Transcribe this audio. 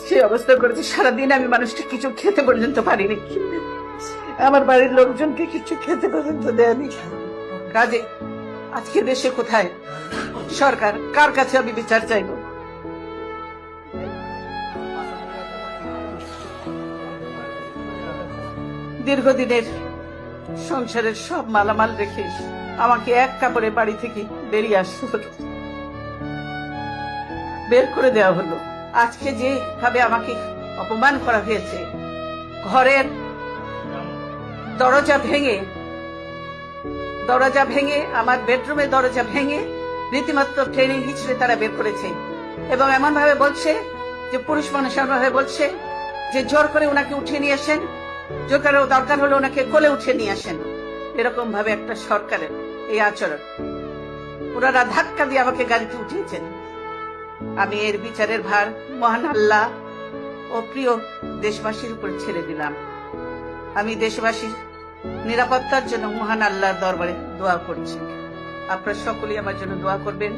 সেই অবস্থা করেছে, সারাদিন আমি মানুষটা কিছু খেতে পর্যন্ত পারিনি, আমার বাড়ির লোকজনকে কিছু খেতে পর্যন্ত দেয়নি। কাজে আজকে দেশে কোথায় সরকার, কার কাছে আমি বিচার চাইব? দীর্ঘদিনের সংসারের সব মালামাল রেখে আমাকে এক কাপড়ে বাড়ি থেকে বেরিয়ে আসতে হলো, বের করে দেওয়া হলো। আজকে যেভাবে আমাকে অপমান করা হয়েছে, ঘরের দরজা ভেঙে আমার বেডরুমের দরজা ভেঙে রীতিমাত্র ট্রেনিং হিসেবে তারা বের করেছে, এবং এমন ভাবে বলছে যে পুরুষ মানুষ এমন ভাবে বলছে যে জোর করে ওনাকে উঠিয়ে নিয়ে আসেন, জোর করে দরকার হলে ওনাকে কোলে উঠিয়ে নিয়ে আসেন। এরকম ভাবে একটা সরকারের এই আচরণ, ওনারা ধাক্কা দিয়ে আমাকে গাড়িতে উঠিয়েছেন। আমি এর বিচারের ভার মহান আল্লাহ ও প্রিয় দেশবাসীর উপর ছেড়ে দিলাম। আমি দেশবাসীর নিরাপত্তার জন্য মহান আল্লাহর দরবারে দোয়া করছি। আপনারা সকলেই আমার জন্য দোয়া করবেন।